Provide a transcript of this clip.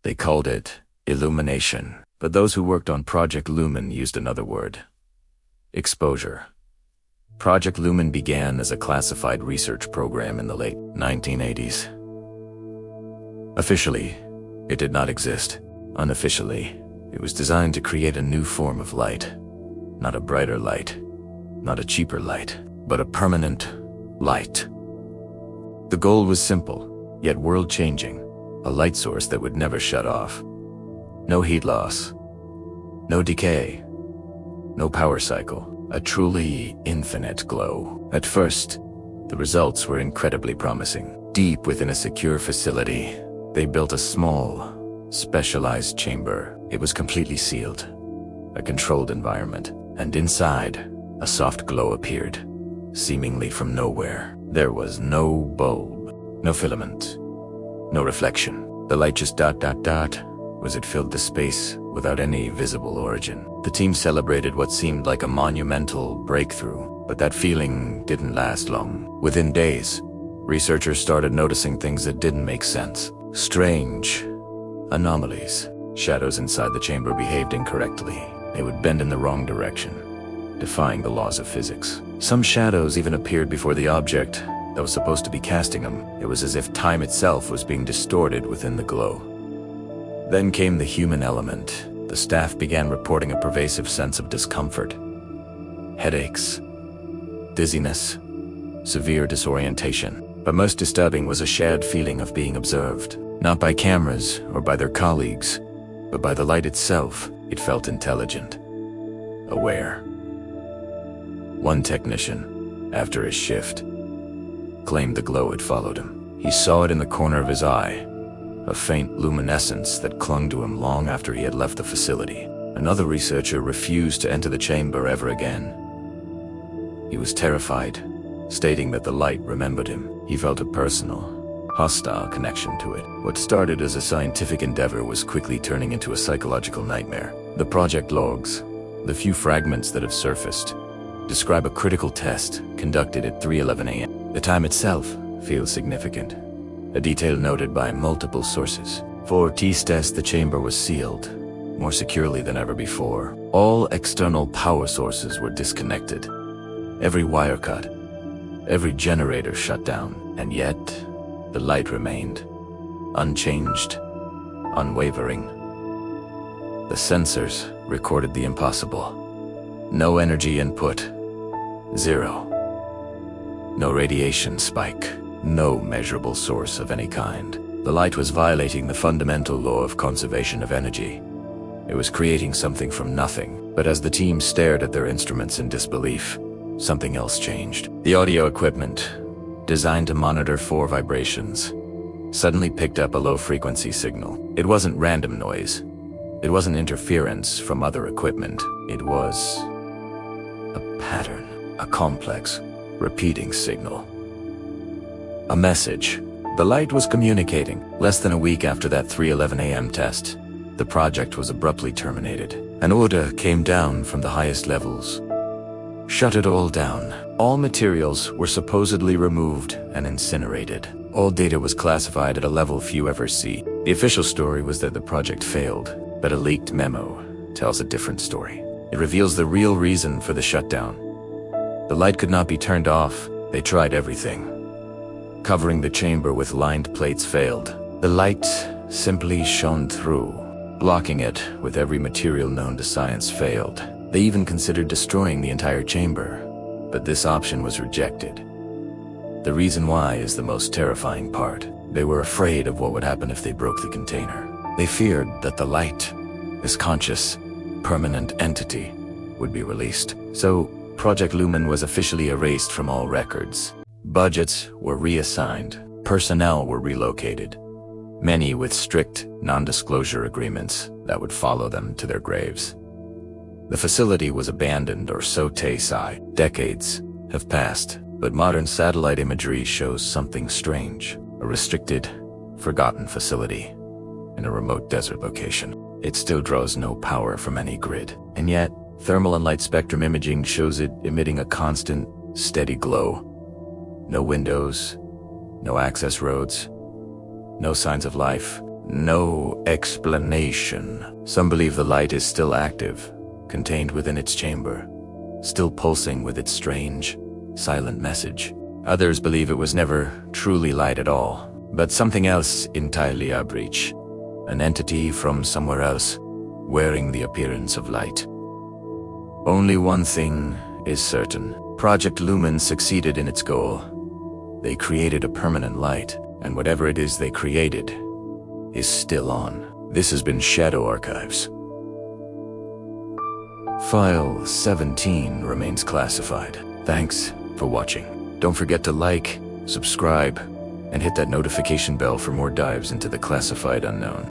They called it illumination, but those who worked on Project Lumen used another word: exposure. Project Lumen began as a classified research program in the late 1980s. Officially, it did not exist. Unofficially, it was designed to create a new form of light. Not a brighter light, not a cheaper light, but a permanent light. The goal was simple, yet world-changing: a light source that would never shut off. No heat loss, no decay, no power cycle. A truly infinite glow. At first, the results were incredibly promising. Deep within a secure facility, they built a small, specialized chamber. It was completely sealed, a controlled environment, and inside, a soft glow appeared, seemingly from nowhere. There was no bulb, no filament, no reflection. The light just as it filled the space without any visible origin. The team celebrated what seemed like a monumental breakthrough, but that feeling didn't last long. Within days, researchers started noticing things that didn't make sense. Strange anomalies. Shadows inside the chamber behaved incorrectly. They would bend in the wrong direction, defying the laws of physics. Some shadows even appeared before the object that was supposed to be casting them. It was as if time itself was being distorted within the glow. Then came the human element. The staff began reporting a pervasive sense of discomfort. Headaches, dizziness, severe disorientation. But most disturbing was a shared feeling of being observed. Not by cameras or by their colleagues, but by the light itself. It felt intelligent, aware. One technician, after his shift, claimed the glow had followed him. He saw it in the corner of his eye, a faint luminescence that clung to him long after he had left the facility. Another researcher refused to enter the chamber ever again. He was terrified, stating that the light remembered him. He felt a personal, hostile connection to it. What started as a scientific endeavor was quickly turning into a psychological nightmare. The project logs, the few fragments that have surfaced, describe a critical test conducted at 3:11 a.m. The time itself feels significant, a detail noted by multiple sources. For this test, the chamber was sealed, more securely than ever before. All external power sources were disconnected, every wire cut, every generator shut down, and yet the light remained, unchanged, unwavering. The sensors recorded the impossible. No energy input, zero. No radiation spike, no measurable source of any kind. The light was violating the fundamental law of conservation of energy. It was creating something from nothing. But as the team stared at their instruments in disbelief, something else changed. The audio equipment, designed to monitor 4 vibrations, suddenly picked up a low-frequency signal. It wasn't random noise. It wasn't interference from other equipment. It was a pattern, a complex, repeating signal. A message. The light was communicating. Less than a week after that 3:11 a.m. test, the project was abruptly terminated. An order came down from the highest levels. Shut it all down. All materials were supposedly removed and incinerated. All data was classified at a level few ever see. The official story was that the project failed, but a leaked memo tells a different story. It reveals the real reason for the shutdown. The light could not be turned off. They tried everything. Covering the chamber with lined plates failed. The light simply shone through. Blocking it with every material known to science failed. They even considered destroying the entire chamber, but this option was rejected. The reason why is the most terrifying part. They were afraid of what would happen if they broke the container. They feared that the light, this conscious, permanent entity, would be released. So, Project Lumen was officially erased from all records. Budgets were reassigned. Personnel were relocated. Many with strict non-disclosure agreements that would follow them to their graves. The facility was abandoned, or so they say. Decades have passed, but modern satellite imagery shows something strange. A restricted, forgotten facility in a remote desert location. It still draws no power from any grid, and yet thermal and light spectrum imaging shows it emitting a constant, steady glow. No windows, no access roads, no signs of life, No explanation. Some believe the light is still active, contained within its chamber, still pulsing with its strange, silent message. Others believe it was never truly light at all, but something else entirely out of reach. An entity from somewhere else, wearing the appearance of light. Only one thing is certain. Project Lumen succeeded in its goal. They created a permanent light, and whatever it is they created is still on. This has been Shadow Archives. File 17 remains classified. Thanks for watching. Don't forget to like, subscribe, and hit that notification bell for more dives into the classified unknown.